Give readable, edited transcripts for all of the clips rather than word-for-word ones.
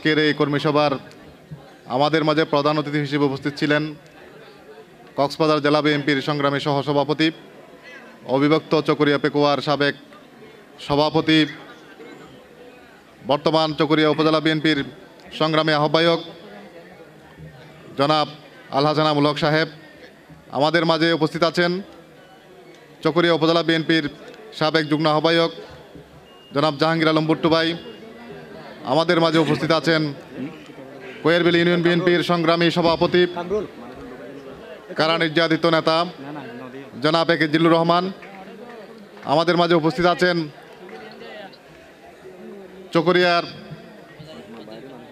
আজকের এই কর্মী সভার আমাদের মাঝে প্রধান অতিথি হিসেবে উপস্থিত ছিলেন কক্সবাজার জেলা বিএনপির সংগ্রামী সহসভাপতি, অবিভক্ত চকরিয়া পেকুয়ার সাবেক সভাপতি, বর্তমান চকরিয়া উপজেলা বিএনপির সংগ্রামী আহ্বায়ক জনাব আলহাসান আমুল হক সাহেব। আমাদের মাঝে উপস্থিত আছেন চকরিয়া উপজেলা বিএনপির সাবেক যুগ্ম আহ্বায়ক জনাব জাহাঙ্গীর আলম বুট্টু ভাই। আমাদের মাঝে উপস্থিত আছেন কোয়েরবিল ইউনিয়ন বিএনপির সংগ্রামী সভাপতি, কারা নির্যাতিত নেতা জনাব এ কে জিল্লুর রহমান। আমাদের মাঝে উপস্থিত আছেন চকরিয়ার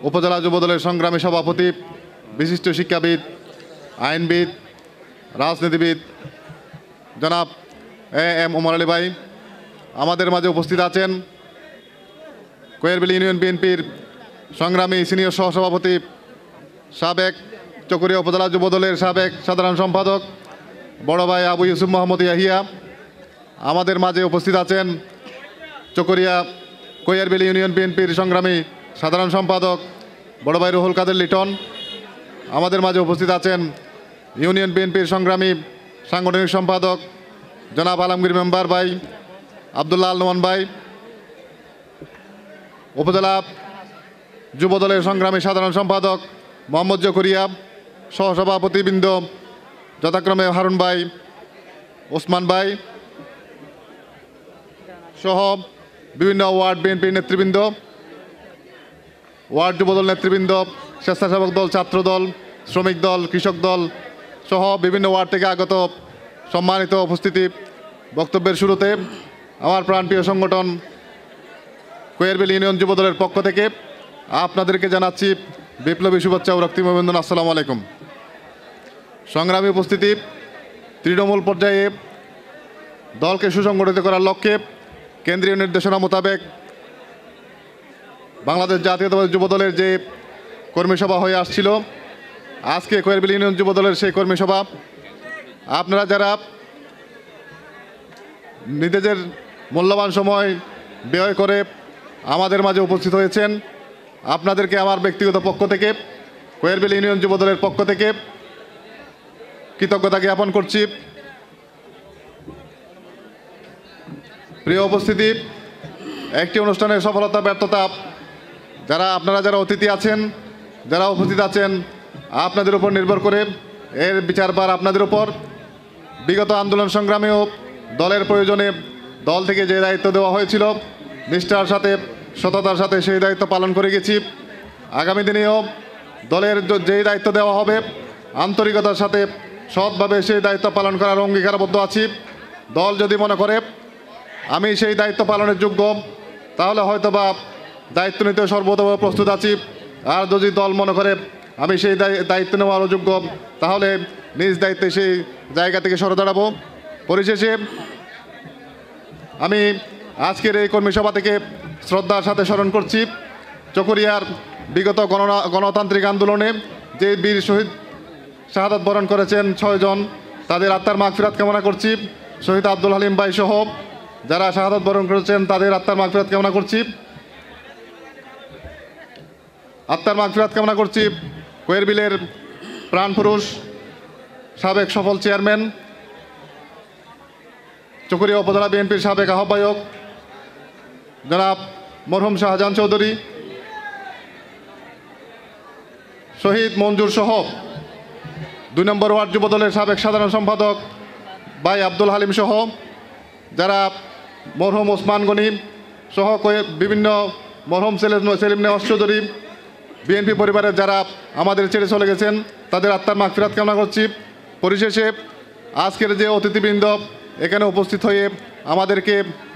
উপজেলা যুবদলের সংগ্রামী সভাপতি, বিশিষ্ট শিক্ষাবিদ, আইনবিদ, রাজনীতিবিদ জনাব এ এম ওমর আলী ভাই। আমাদের মাঝে উপস্থিত আছেন কোয়েরবিল ইউনিয়ন বিএনপির সংগ্রামী সিনিয়র সহসভাপতি, সাবেক চকরিয়া উপজেলা যুবদলের সাবেক সাধারণ সম্পাদক বড় ভাই আবু ইউসুফ মোহাম্মদ ইয়াহিয়া। আমাদের মাঝে উপস্থিত আছেন চকরিয়া কোয়েরবিল ইউনিয়ন বিএনপির সংগ্রামী সাধারণ সম্পাদক বড় ভাই রুহুল কাদের লিটন। আমাদের মাঝে উপস্থিত আছেন ইউনিয়ন বিএনপির সংগ্রামী সাংগঠনিক সম্পাদক জনাব আলমগীর মেম্বার ভাই, আবদুল্লাহ আল নোমান ভাই। উপজেলা যুবদলের সংগ্রামী সাধারণ সম্পাদক মোহাম্মদ জকরিয়া, সহসভাপতিবৃন্দ যথাক্রমে হারুন ভাই, ওসমান ভাই সহ বিভিন্ন ওয়ার্ড বিএনপির নেতৃবৃন্দ, ওয়ার্ড যুবদল নেতৃবৃন্দ, স্বেচ্ছাসেবক দল, ছাত্র দল, শ্রমিক দল, কৃষক দল সহ বিভিন্ন ওয়ার্ড থেকে আগত সম্মানিত উপস্থিতি। বক্তব্যের শুরুতে আমার প্রাণপ্রিয় সংগঠন কোয়েরবিল ইউনিয়ন যুবদলের পক্ষ থেকে আপনাদেরকে জানাচ্ছি বিপ্লবী শুভেচ্ছা ও রক্তিম অভিনন্দন। আসসালামু আলাইকুম। সংগ্রামী উপস্থিতি, তৃণমূল পর্যায়ে দলকে সুসংগঠিত করার লক্ষ্যে কেন্দ্রীয় নির্দেশনা মোতাবেক বাংলাদেশ জাতীয়তাবাদী যুবদলের যে কর্মী সভা হয়ে আসছিল, আজকে কোয়েরবিল ইউনিয়ন যুবদলের সেই কর্মী সভা। আপনারা যারা নিজেদের মূল্যবান সময় ব্যয় করে আমাদের মাঝে উপস্থিত হয়েছেন, আপনাদেরকে আমার ব্যক্তিগত পক্ষ থেকে, কোয়েরবিল ইউনিয়ন যুবদলের পক্ষ থেকে কৃতজ্ঞতা জ্ঞাপন করছি। প্রিয় উপস্থিতি, একটি অনুষ্ঠানের সফলতা ব্যর্থতা আপনারা যারা অতিথি আছেন, যারা উপস্থিত আছেন, আপনাদের উপর নির্ভর করে এর বিচারভার আপনাদের উপর। বিগত আন্দোলন সংগ্রামেও দলের প্রয়োজনে দল থেকে যে দায়িত্ব দেওয়া হয়েছিল, নিষ্ঠার সাথে, সততার সাথে সেই দায়িত্ব পালন করে গেছি। আগামী দিনেও দলের যেই দায়িত্ব দেওয়া হবে আন্তরিকতার সাথে সৎভাবে সেই দায়িত্ব পালন করার অঙ্গীকারবদ্ধ আছি। দল যদি মনে করে আমি সেই দায়িত্ব পালনের যোগ্য, তাহলে হয়তোবা দায়িত্ব নিতে সর্বতভাবে প্রস্তুত আছি। আর যদি দল মনে করে আমি সেই দায়িত্ব নেওয়ার অযোগ্য, তাহলে নিজ দায়িত্বে সেই জায়গা থেকে সরে দাঁড়াবো। পরিশেষে আমি আজকের এই কর্মী সভা থেকে শ্রদ্ধার সাথে স্মরণ করছি চকরিয়ার বিগত গণতান্ত্রিক আন্দোলনে যে বীর শহীদ শাহাদাত বরণ করেছেন 6 জন, তাদের আত্মার মাগফিরাত কামনা করছি। শহীদ আব্দুল হালিম ভাই সহ যারা শাহাদাত বরণ করেছেন তাদের আত্মার মাগফিরাত কামনা করছি। কোয়েরবিলের প্রাণপুরুষ, সাবেক সফল চেয়ারম্যান, চকরিয়া উপজেলা বিএনপির সাবেক আহ্বায়ক জনাব মরহুম শাহজাহান চৌধুরী, শহীদ মঞ্জুর সহ 2 নম্বর ওয়ার্ড যুবদলের সাবেক সাধারণ সম্পাদক ভাই আব্দুল হালিম সহ যারা মরহুম ওসমান গনি সহ বিভিন্ন মরহুম সেলিম নেওয়াজ চৌধুরী, বিএনপি পরিবারের যারা আমাদের ছেড়ে চলে গেছেন, তাদের আত্মার মাগফিরাত কামনা করছি। পরিশেষে আজকের যে অতিথিবৃন্দ এখানে উপস্থিত হয়ে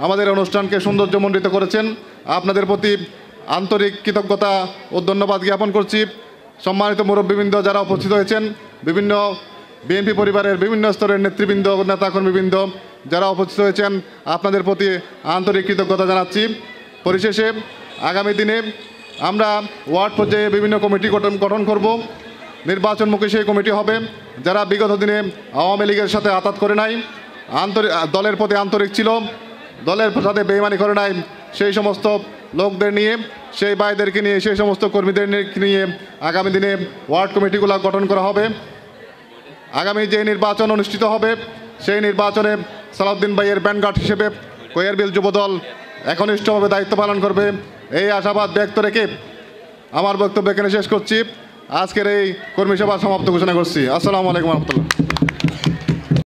আমাদের অনুষ্ঠানকে সৌন্দর্যমণ্ডিত করেছেন, আপনাদের প্রতি আন্তরিক কৃতজ্ঞতা ও ধন্যবাদ জ্ঞাপন করছি। সম্মানিত মুরব্বীবৃন্দ যারা উপস্থিত হয়েছেন, বিভিন্ন বিএনপি পরিবারের বিভিন্ন স্তরের নেতৃবৃন্দ, নেতাকর্মীবৃন্দ যারা উপস্থিত হয়েছেন, আপনাদের প্রতি আন্তরিক কৃতজ্ঞতা জানাচ্ছি। পরিশেষে আগামী দিনে আমরা ওয়ার্ড পর্যায়ে বিভিন্ন কমিটি গঠন করব। নির্বাচনমুখী সেই কমিটি হবে যারা বিগত দিনে আওয়ামী লীগের সাথে আতাত করে নাই, দলের প্রতি আন্তরিক ছিল, দলের সাথে বেইমানি করে নাই, সেই সমস্ত লোকদের নিয়ে সেই ভাইদেরকে নিয়ে সেই সমস্ত কর্মীদের নিয়ে আগামী দিনে ওয়ার্ড কমিটিগুলো গঠন করা হবে। আগামী যে নির্বাচন অনুষ্ঠিত হবে সেই নির্বাচনে সালাউদ্দিন ভাইয়ের ব্যানগার্ড হিসেবে কোয়েরবিল যুবদল একনিষ্ঠভাবে দায়িত্ব পালন করবে, এই আশাবাদ ব্যক্ত রেখে আমার বক্তব্য এখানে শেষ করছি। আজকের এই কর্মী সভা সমাপ্ত ঘোষণা করছি। আসসালামু আলাইকুম রহমতুল্লাহ।